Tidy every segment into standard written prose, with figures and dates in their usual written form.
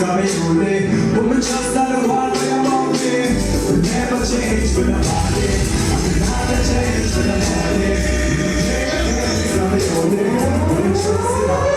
from it only. Woman just not the one way about me. Will never change for the body. I'm not a change for the body. From it only. Woman just not the one.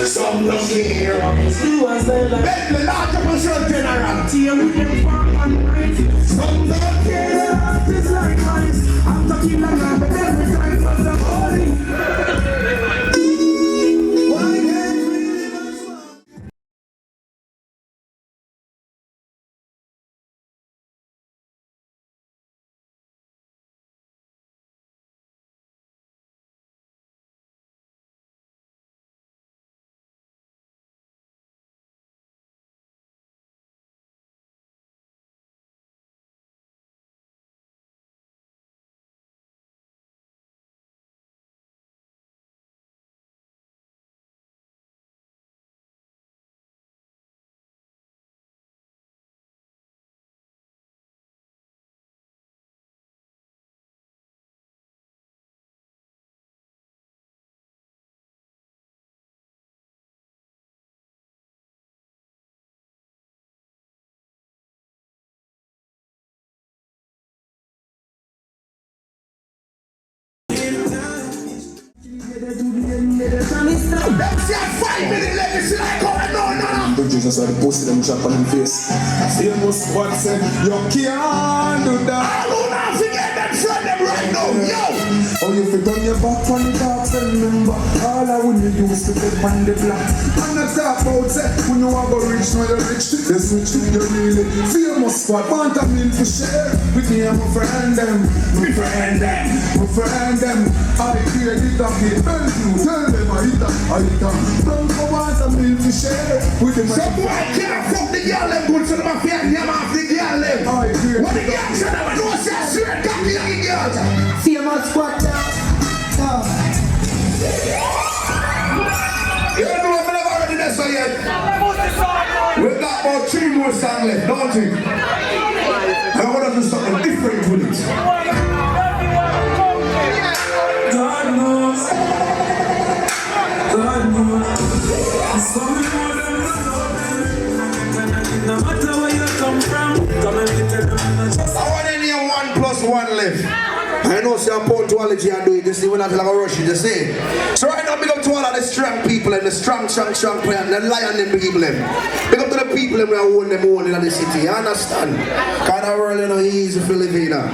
Some lucky here. Bentley, not a person general. Team with them far and great. Some don't care. It's like ice. I'm talking like that, but every time for the body. Let's see a 5-minute legacy like going on. But Jesus had to post them shop on him face. Famous spot said, you can't do that. I will not forget that friend them right now, yo. Oh, you fit on your back on the dogs and remember all I would you used to take on the block. I'm not talk about say, when you are go rich, now you're rich. They switch to you really famous spot. Want a meal to share with me and my friend them. My friend them. I hear it up here. Tell them I hit them. Don't go want a meal to share with them. So boy can't fuck the girl them good, so them a fear them off the girl them. I hear what the girl said, I know say straight cocky like the girl. Famous spot now. You don't know if I've already done so yet. We've got about 3 more songs left, don't we? And I want to do something different with it. God knows. No matter where you come from, come and get it. I want to name 1 + 1 left. I I know some punctuality and do it, you see, we're not like a rush it, you see. So right now, big up to all of the strong people and the strong player and the lion them people them. Big up to the people them who own them own in the city, you understand? Cause the world is not easy for living, you know.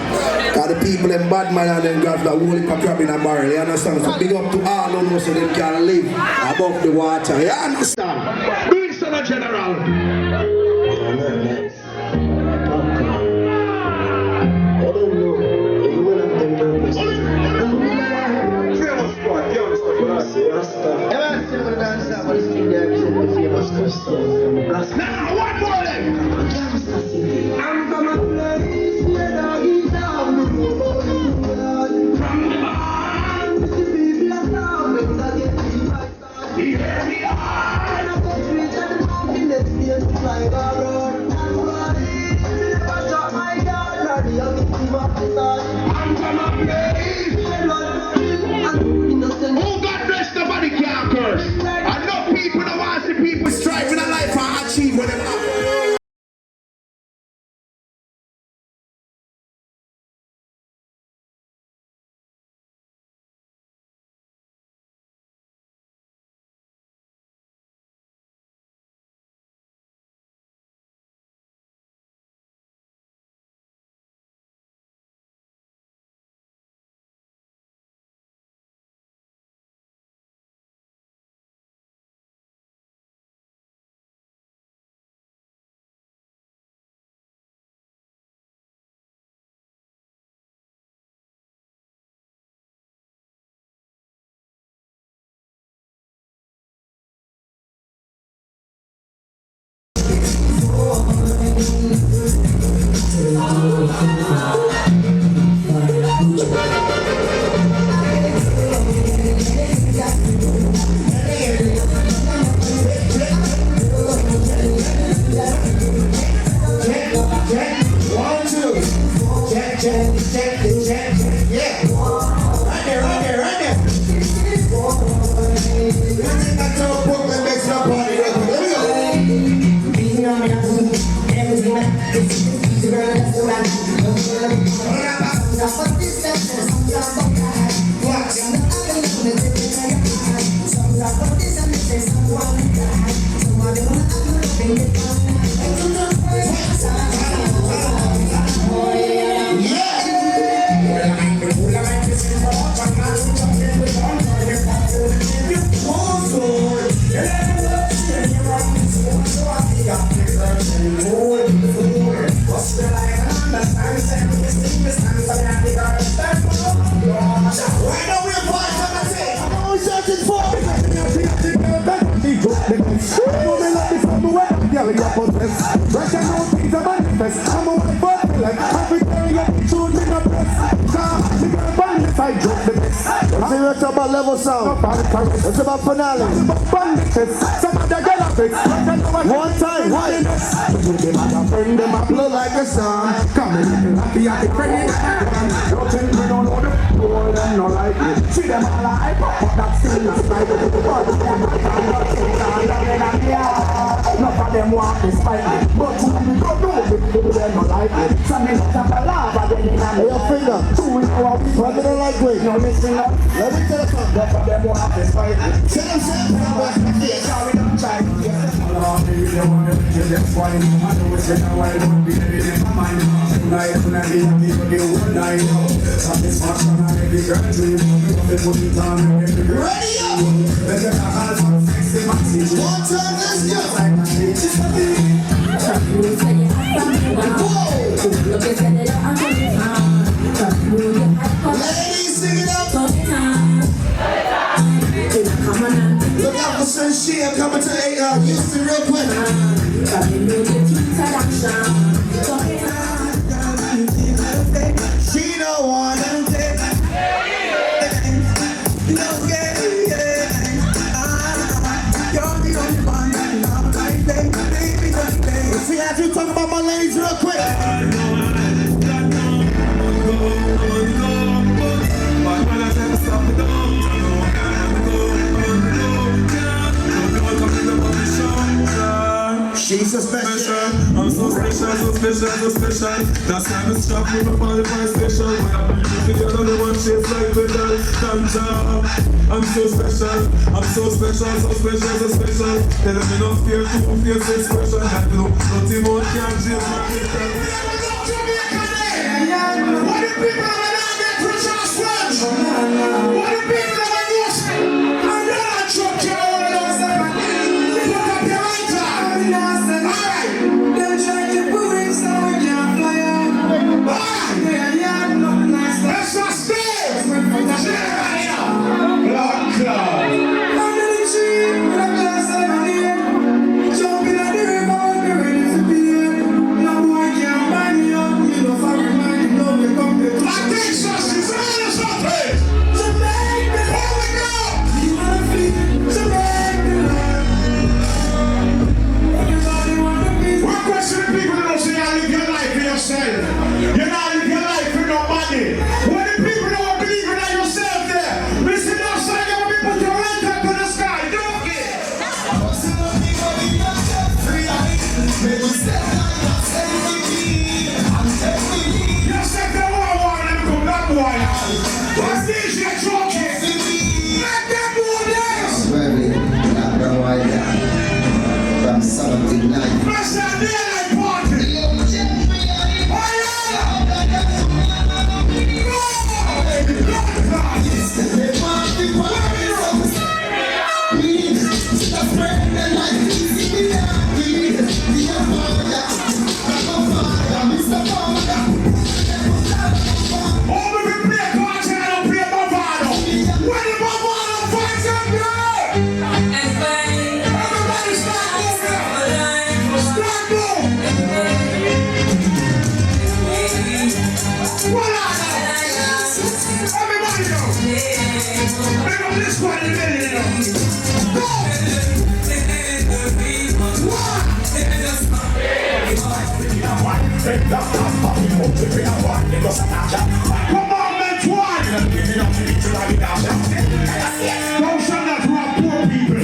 Cause the people them bad man and them got that whole heap of crap in a barrel, you understand? So big up to all of them so they can live above the water, you understand? Do it, son of general. Now, one more then. I'm from a place where doggies down the road. From the barn, the people are down, when I get me right side. You hear me hard. I get rich and the mountain, let's be a fly bar road. I'm running, never shot my yard, and the other team up the side. I'm from a place where I'm innocent. Oh, God bless nobody can't curse. I know people don't want to see people strive in a life and achieve what they have. It's about Levelz Sound. It's about finale. One time, one. Them up blow like a sun. Come in, happy at the credit. Don't think we don't know the poor, them not like it. See them alive, but that's still not like it. None of them want to spite me, but who we don't know if they not like it. Some men have a laugh again in a your finger. Two in our president like great. No missing up. Let me tell you something. None of them want to spite me. Tell them something. Sorry, don't try. That's why I know it's in a while. Don't be living in my mind. Tonight, tonight, people do what I know. Satisfaction and every girl dream. Ready up! Let's get a half of sexy maxi. One time, let's go! Ladies, sing it up! Look out for some shit coming to Houston real quick. She don't want to take no game. You're the only one that I'm like, baby. See, I do talk about my ladies real quick. She's a special special, so special. That's why I'm strapped with my body for special. When I believe together, the one shapes like pedal. I'm so special, I'm so special, so special, so special. Tell them me not fear to fear so special. That no, nothing more can change my mental. What the people that are get to chance first? What the people that are used? I'm not truck you all of those. Put up your right hand. Alright. They're trying to put it so we can't fly out. Alright. Let's just stay. Blood clot. Under the tree, with a glass of lemonade. Jumping at the river, be ready to be here. No boy can buy me up, me no fuck with mine, no we come to I think so. She's on us up here. to make me Here we go. you wanna feel, to make me love. Everybody wanna be. One question to people that don't say I live your life for yourself. You're not living your life for nobody. When the people don't believe in yourself there, listen outside, you will be put your right up to the sky. Don't get. You said the one and come that boy. What's this you're talking? Let them do this. From 79. Bless that daylight party. Commandment 1. Don't send that to our poor people.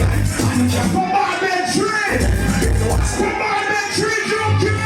Commandment 3. Commandment 3, don't kill.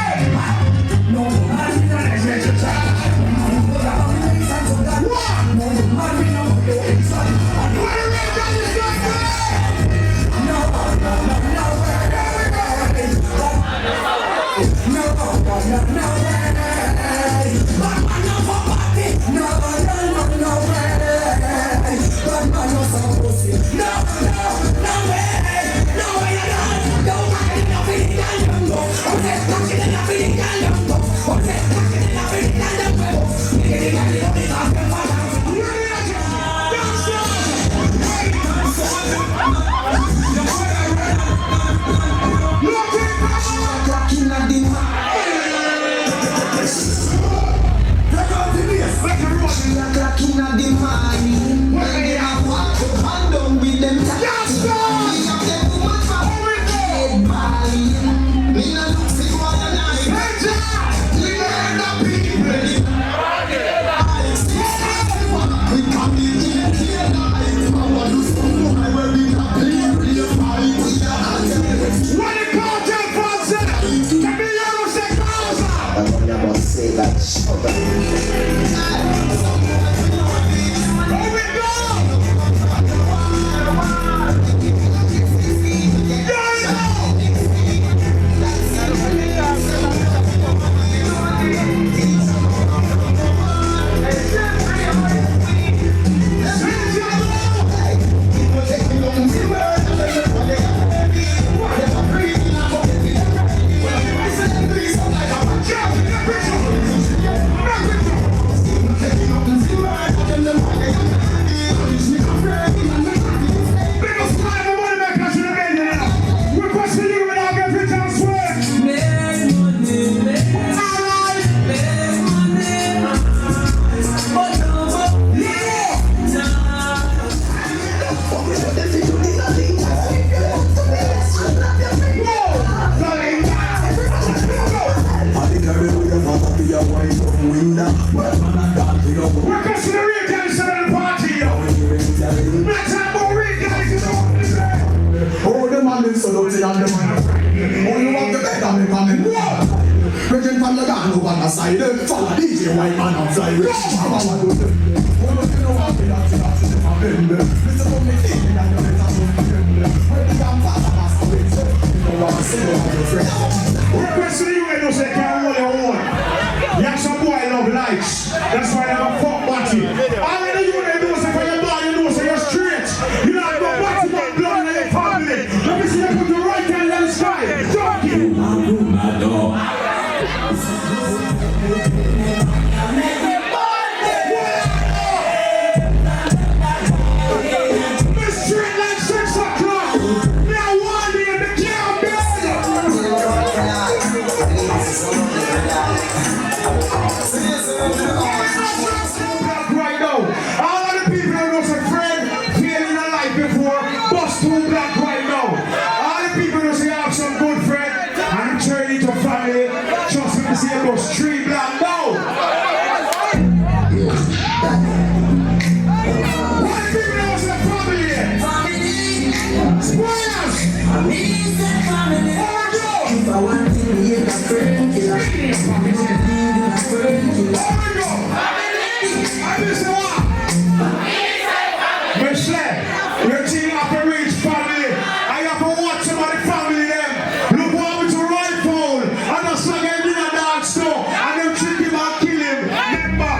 So don't say I'm the man. Oh, you want the bed, I'm the man. What? Virgin from the As I don't follow DJ White Man and fly rich. Mama, what do them? Oh, no, you know what? That's my bend. Mr. Bummy, thinking that you're better than me. When the damn father has to wait, you know what I'm saying, my friend. Request to you when you say can't hold your own. Yeah, some boy love likes. That's why I'm a fuck body. All you do is do say for your body, you know say you're straight. You don't have no body but blood in your family. Let me see you put the right hand in the sky. Jockey. My dog. Right now, all of the people who knows a friend failing a life before, bust too black right now. All the people who say you have some good friend and turn into family, trust me to say bust 3 black now. What the people who say family? Spoilers! If I want to be a friend killer, Michelle, your team have to reach family. I have to watch some of the family them. Look what with your rifle and a song in a dance store and them trick him and kill him. Remember?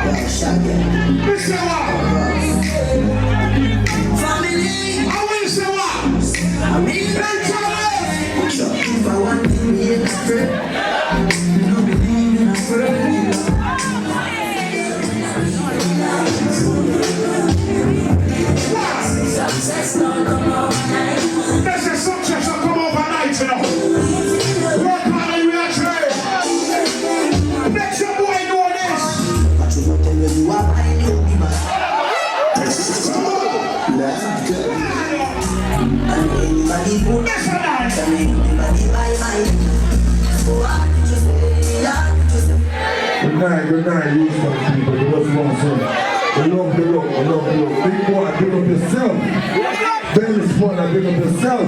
Michelle, what? family. I will say what? If I want to be a friend, no believe in a friend killer. Success don't come overnight. There's a success that come overnight, you know. Work hard and you are trained. Make some boy know this. But you don't tell me you are my new people. And anybody who Listen now. tell me anybody by my so I just say, Good night, you some people. You just want to say, we love the look, we love the look. Big boy, pick up yourself. Very smart, pick up yourself.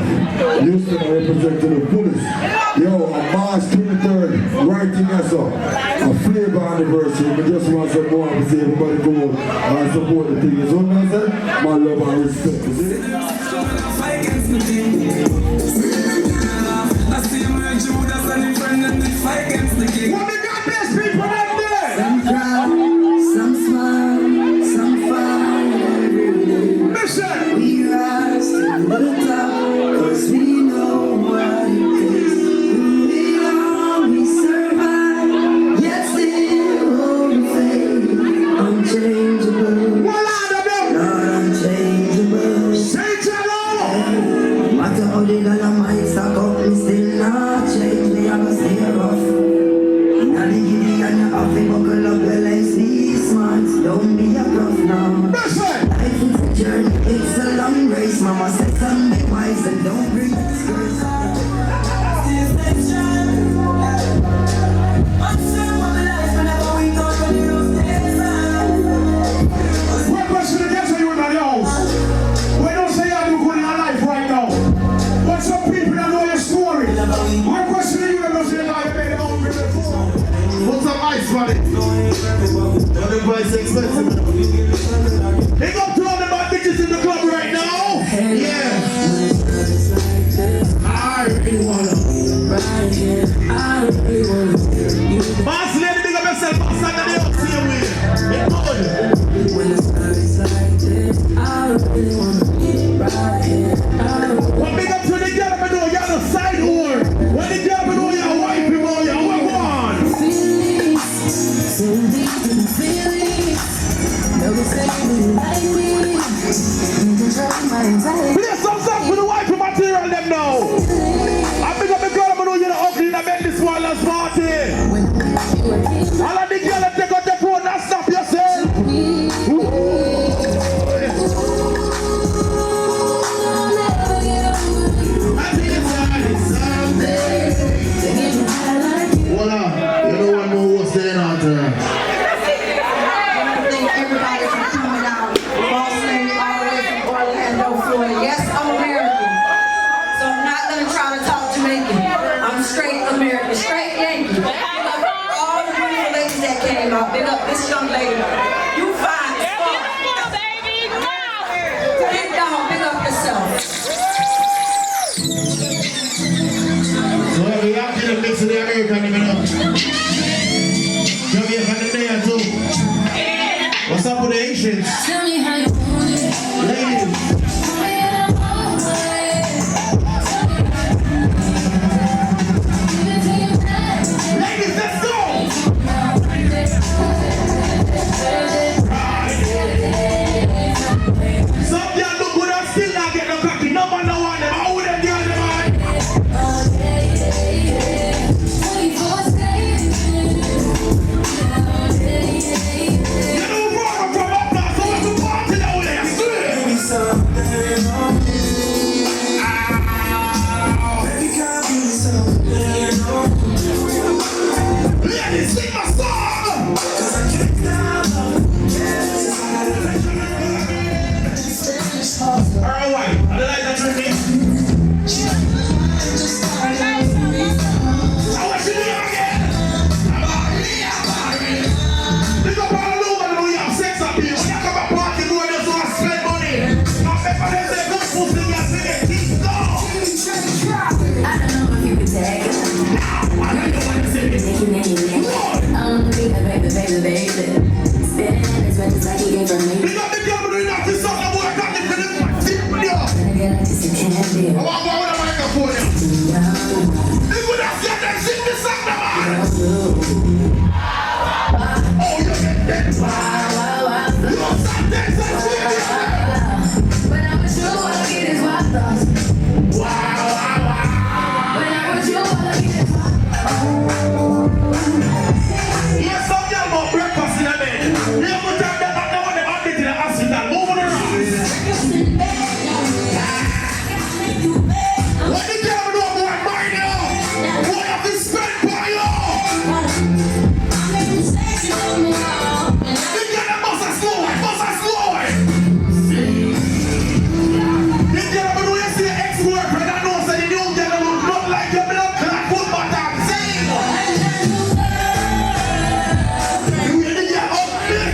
Houston representing the police. Yo, on March 23rd, right in there, a flavor anniversary. We just want some more to see everybody go out and support the thing. You know what I'm saying? My love and respect. You see? What we got best people out there? some cry, some smile, some fight every day. Listen. We rise to the top, cause we know what it takes. Through it all we survive, yet still hold faith. Unchangeable, What are them? not unchangeable. Say it alone. Matter how they gonna might suck up, me still not change. Me I go stay rough. Now the giddy and you have to buckle up your legs, be smart. Don't be a bluff now. Listen. Life is a journey, it's a long race. Mama said some be wise and don't bring disgrace. What question against you in my house? We don't say how you good in your life right now. But some people don't know your story. My question to you is say how you made it out before. Put some ice on it. The price expensive. Big up to all the bad bitches in the club right now. Yeah. I really wanna. Boss lady, big up yourself. Boss under the up same way. It's good. When the sun is like this, I really wanna be right here. But big up to the girl, I know you're the side whore. When the girl, I know you're white people, you're what one. Feelings, so deep in the feelings. Never say you like me. making any name. Baby. Spinning in his red, just like he gave from me. We got the camera enough to stop the work on the video. Gonna get like this, it can't be. I want to go with a microphone. They would have said that sing the song, man. Oh, you get that. You don't stop that, so sing it. When I'm with you, all I get is wild thoughts. When I'm with you, all I get is wild thoughts. Yes, some girl about breakfast in a bed. You have to tell them that they want them admit in the hospital. Move on around. What the girl do about mine, yo? Boy, have to spend by you. The girl must have slow it, must have slow it. The girl do you see your ex-boyfriend and knows that the new girl look not like your blood clot football time. Sing. You hear the girl up there?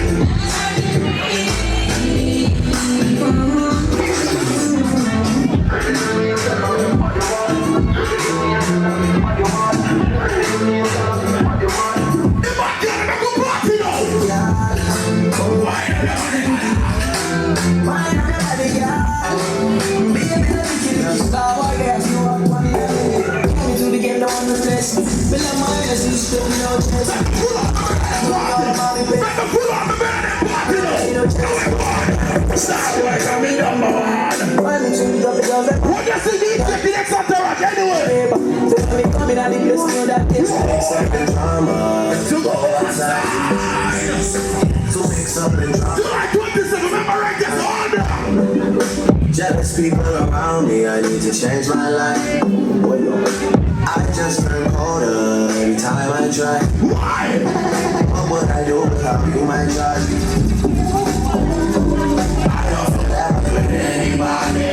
The bad girl make a party now. Why pull on the man and party now. Stop like me number one. What you see me take the next after rock anyway? To go outside. To mix up and drop. Do like 27, remember right this order. Jealous people around me, I need to change my life. I just turn colder every time I try. Why? What would I do without you, my child? I don't feel that with anybody.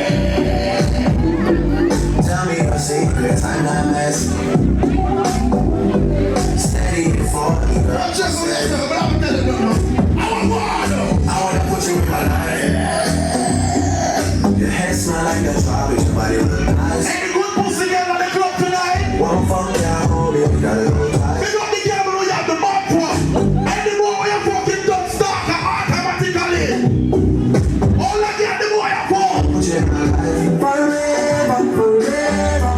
Tell me your secrets, I'm not messy. Steady before me, girl. I'm just gonna say something, but I'm telling you, I wanna put you in my life. Your hair smell like a tropic, your body look nice. any good pussy girl on the club tonight? One fuck down, homie, we gotta go tight. We got the girl who you have the mouth for. Any boy where you fucking don't start automatically. All of you have the boy you for. Put you in my life. Forever.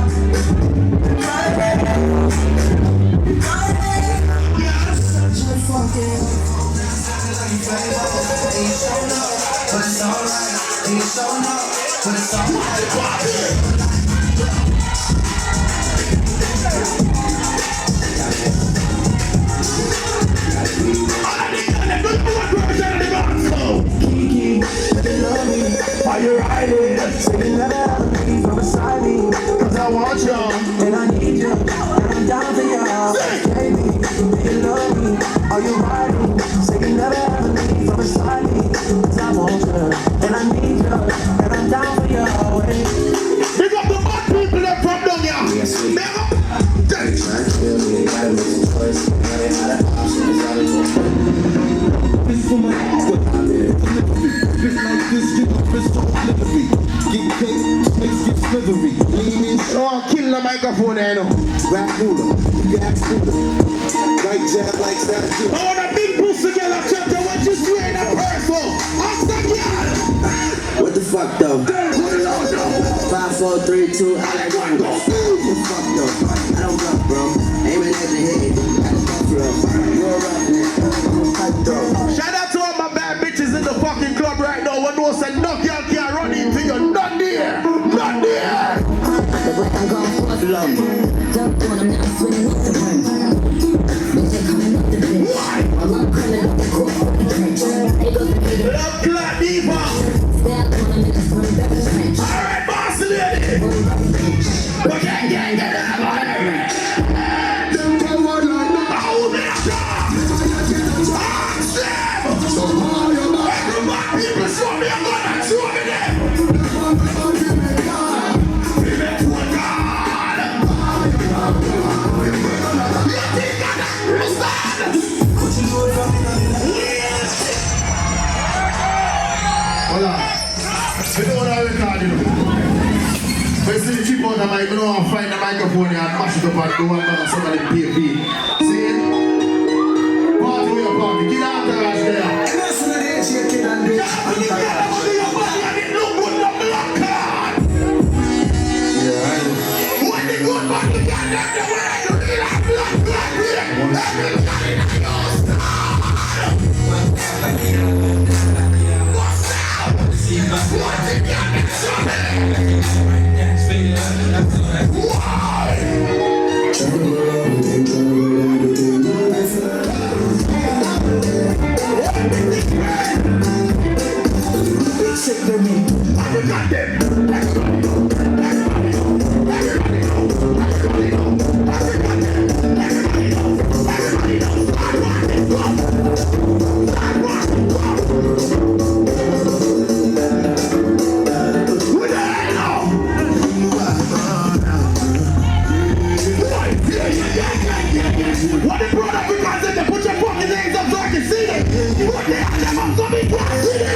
Are you riding? Singing that from beside me. Cause I want you, and I need you, and I'm down for you. Baby, do you love me? Are you riding? Singing that from beside me. Cause I want you, and I need you, and I'm down for you. We got the bad people that from down here. Yes, we Never. trying to kill me, they gotta make some choice. Now they had an option, it's out of your This for my Just like this, get up and start delivery. Get cake, snakes get slithery. Lean in, Oh, kill the microphone, I know. rap ruler, gas cooler. Right jab like that. I want a big pussy girl at chapter what you swear in a purple. Ask the girl. What the fuck though? 5, 4, 3, 2, I like one go. What the fuck though? I don't bluff, bro. Aiming at the head. I don't bluff, bro. You're a roughneck. I'm a pipe though. Shout out to all my bad bitches in the fucking club right now. One knows that no girl can run into you. Not there. Not there. Don't want them now swinging up the rim. Bitch, they coming up the bitch. I'm not coming up the court. They go to the Love clap diva. step on them in the front back of the trench. Alright, boss lady. But gang, get out of here. Hold me up. Ask them. Everybody, people show me a gun and show me them. We make one God. You think I understand? Hold on. We don't want to record, you know. When you see the chip out of the mic, we don't want to find the microphone here and mash it up and go and somebody pay a fee. See, Get out there, there. Listen to this, you kid and do. What the brother Africans said, they put your fucking names up so I can see them. What the hell, them up so big, so I can see them.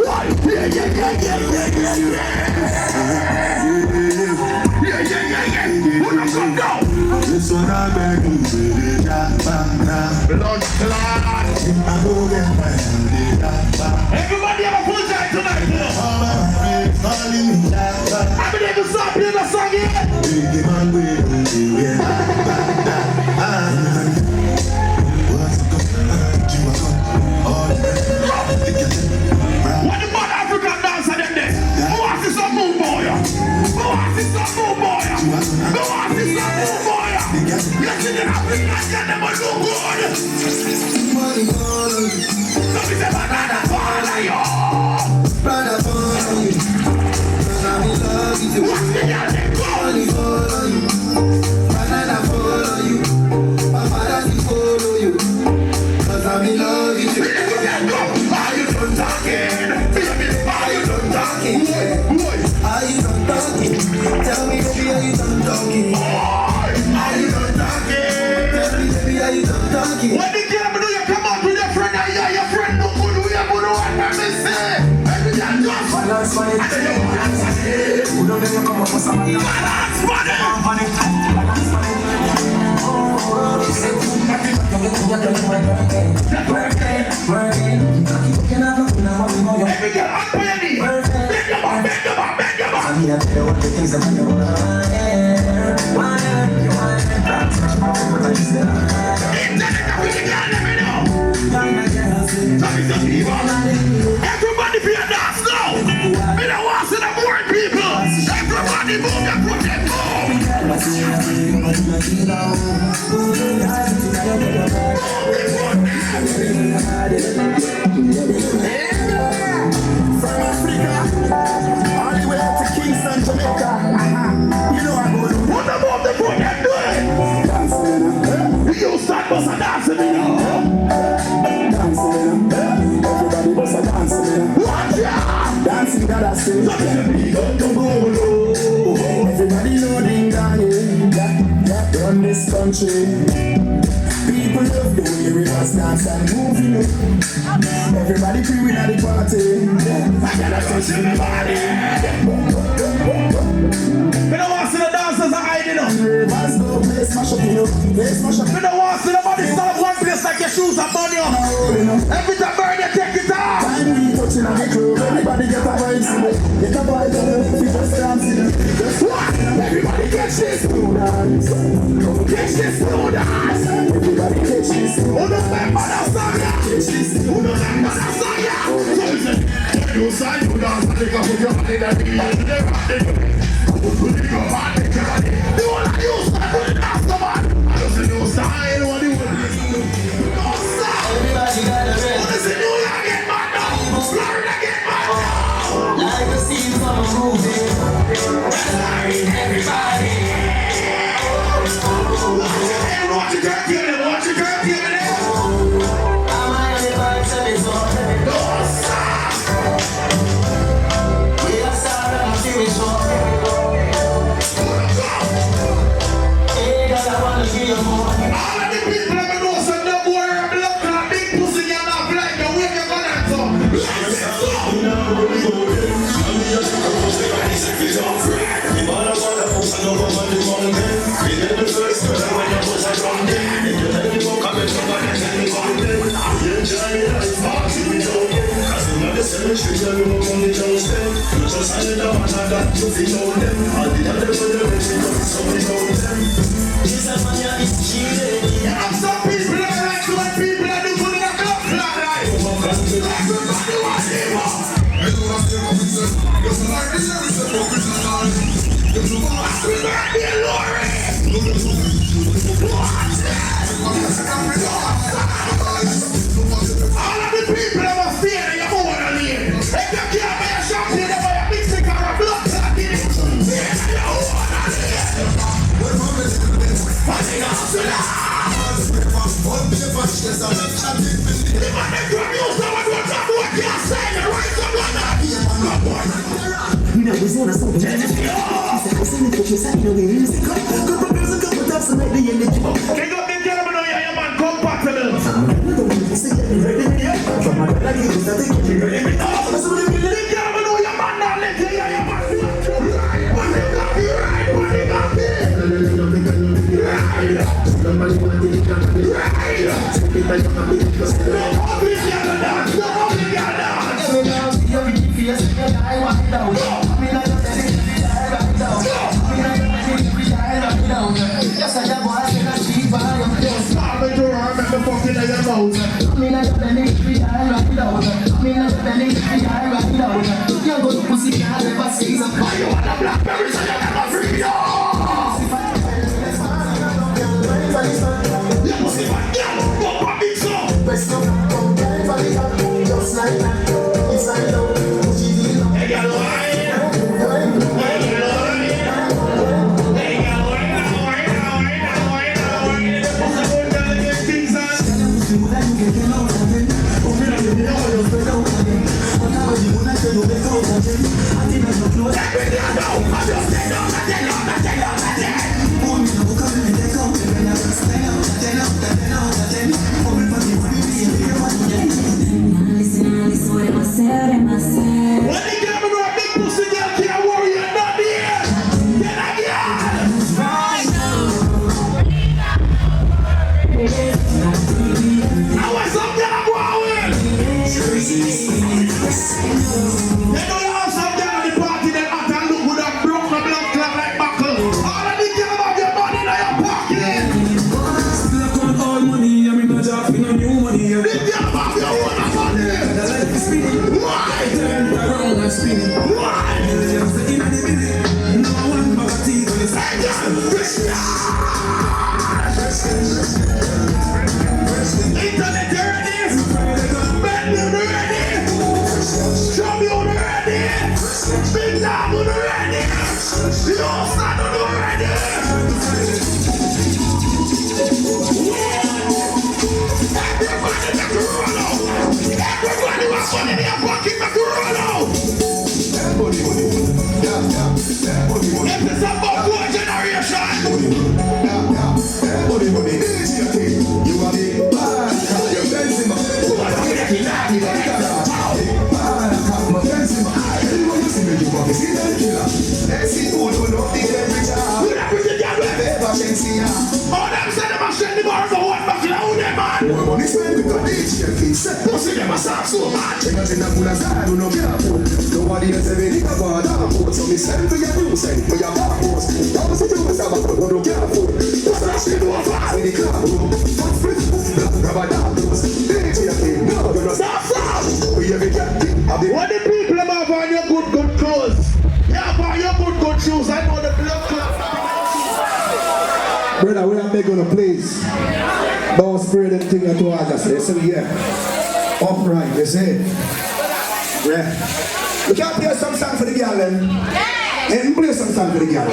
Right, yeah. Who don't come down? This one I beg you, Blood clot. Everybody have a full time tonight, I been able to stop playing the song here. What the mother African dancer them there? Who wants to some move boy? Who wants to some move boy? Who wants to some move boy? You see the Africans get them a look good. So we say banana follow you. Brother follow you, cause I'm in love with you. What's the girl they Follow you, banana follow you, paparazzi follow you, cause I'm in love with you. Are you done talking? Are you done talking? Are you done talking? Tell me baby, are you done talking? Are you done talking? Tell me baby, are you done talking? When the girl do you come out with your friend and yeah, your friend no good, we are going to want to say. Every day just balance money. Who don't ever come up with somebody? Balance money. Balance money. Every girl up on your knee. Bend your back, bend your back, bend your back. I'm here to tell you what the things that you everybody be a dance now. We don't want to see the boring people. Everybody move their foot and from Africa, all the way to Kingston, Jamaica. You know I'm going to what about the foot and do it? dance. You start bust a dance with me now. Everybody was a dancing. Watch ya. Dancing that I say. Everybody know ding dong, yeah. Run this country. People love the way we must dance and move, you know. Everybody free with at the party. I gotta touch everybody. We don't want to see the dancers are hiding up. Let's go play smash up, you know. Play smash up. We don't want to see the body stand up one place like your shoes are on you. Every time burn you take it off. Time we touching on the club. Everybody get a vibe, get a vibe, we just dancing. Everybody catch this. Catch this blue dance. Everybody catch this. Who don't remember that song? Who don't remember that song? You say you dance and they can put your hand in the knee. Put it in your hand, take your body. The one that you start with the dance, come on. I don't see no style, what do you want? No style. Everybody got a red. What is it, New York get mad now? Florida get mad now. Like a scene from a movie. Everybody. Watch your girl, kill them. Watch your girl, kill them. I'm on the vibes of it, so No style. we are sorry, I'm feeling sure. Hey, girl, I wanna give you more. All of the people ever know some no boy have blood clot, big pussy and not blind. You wave your gun at them. cemetery, you know, on the just them. Just I let the man I got to feel out them. All the other people, they let me know, so we know them. This a man, yeah, it's cheating. Yeah, some people are like to what people are doing in the club, like. Everybody wants him up. I don't have to come and say, there's a like this, every step of Christian life. There's a lot of people that be a lorry. All of the people that must stay in your own lane. If you can't buy a shop, you never buy a big stick or a blood clot in it. Stay in your own lane. Passing off to that. The man that grab you, someone will talk to what you're saying. Right, someone that be a man, boy. You know, it's not a song. He said, listen to what you're saying, you know, music. Couple girls and couple tops and make the end of you. King up the gentleman, your man compatible. Say that you ready me up. From my God, I give you that thing. You ready me up. The gentleman, your man not let you, your man. Nobody has ever been about that. So me send for your new send for your purpose. Don't say you must have a good no careful. What's that shit do a fast in the club? What's free? Grab a dance. DJ King, no, you're not stop. We have a captain. What the people about on your good clothes? Yeah, about your good shoes. I know the blood club. Brother, we are making a place. Don't spray them thing at all. Just listen here. Upright, you see? Yeah. We can't play some song for the girl then. And play some song for the girl.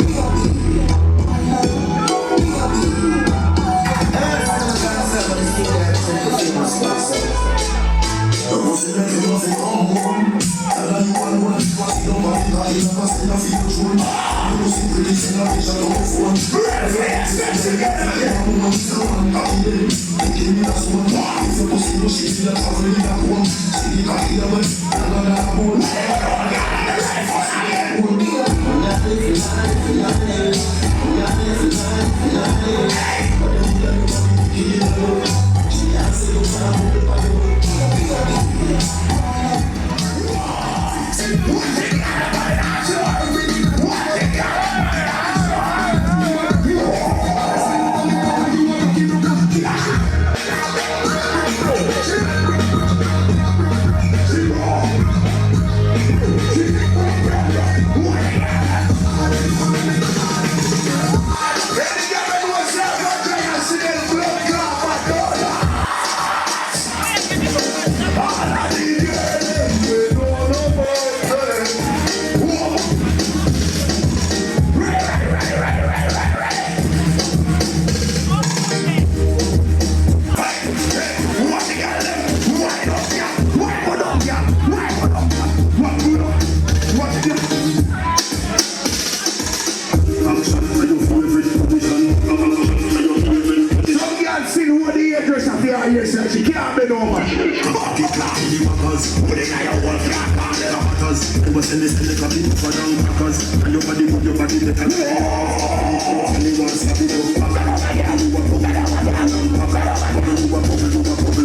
She can't bend over. Fuck it, clap in the backers. Put it like a wall flat on the backers. You must send this in the cabin for down backers. And your body move, your body make a and you want to stop it up. You want bubble and packers. You want bubble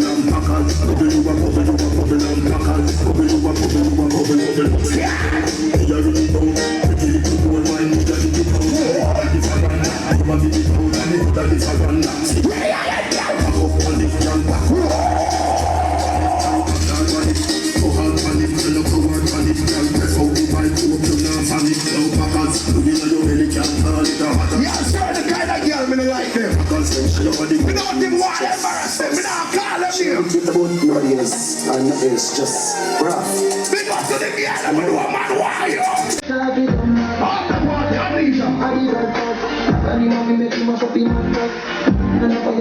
and packers. You want bubble and packers. You want bubble. You really don't. Pretty little boy, wine, you got it out. It's a randa. You want it out and it that is a randa. Up on this young back. Yeah, sure, the kind of girl me don't like them. Me don't even want to embarrass them. Me don't call them here. Nowadays, and it's just rough. Me go to the girl and me do a man wire. On the party, Anisha.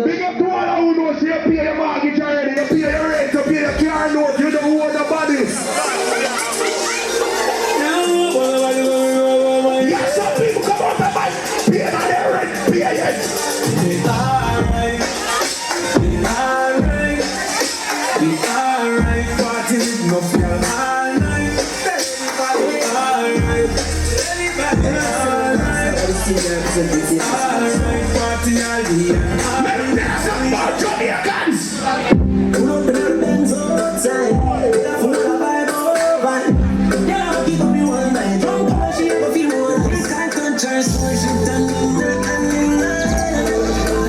Big up to all who knows you pay your mortgage already, you pay your rent, you pay your car note, you don't own the body. Yes, some people come out and buy, pay their rent, pay it. It's alright, party with no girl all night. Everybody alright, alright, party all year. Let me dance up for Jamaicans. Come on, the Benz outside. Full of vibe over. Yeah, keep me one night. Drunk on she ever feel one. This kind of church, so she done in the canyon.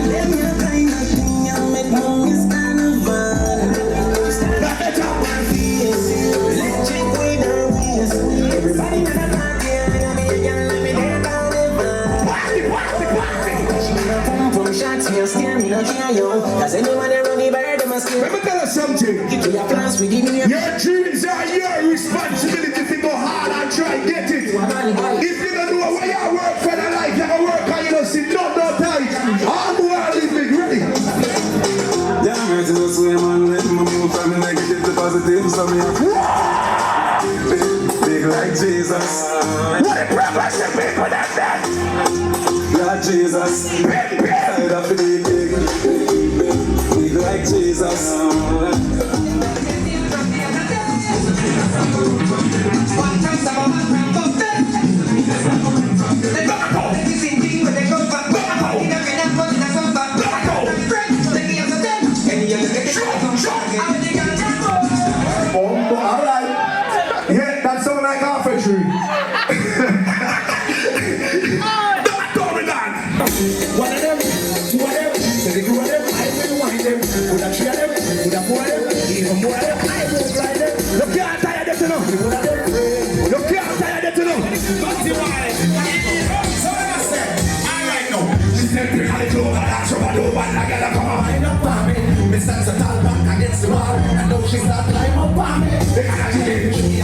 Let me a kind of thing, you make movies kind of fun. Stand up and feel. Let's check with her ways. Everybody in the party, let me get down the van. She gonna pump from shots, me a scare, me not care you. Cause anyone that run the bird, them a scare. Let me tell you something. Get to your plans, we give me your dreams are your responsibility to go hard and try and get it. If you don't know where you work for the life, you can work and you don't sit no tight. All the world is big ready. Yeah, I'm to the swim and let me move from negative to positive. So me big like Jesus. What a purpose to be for that. Lord Jesus. Side of the big like Jesus. Alright. Yeah, that sound like carpentry. Don't go with that. One of them, two of them, so the two of them, I will wind them. Would have three of them, would have four of them, even more of them, I will fly them. You can't tire them to know. You can't tire them to know. That's the why. So I said, alright now. She said, pick on the clothes and ask her what do, but I gotta come on. Wind up on me, me stands a tall back against the wall. I know she's not climb up on me. They gotta change.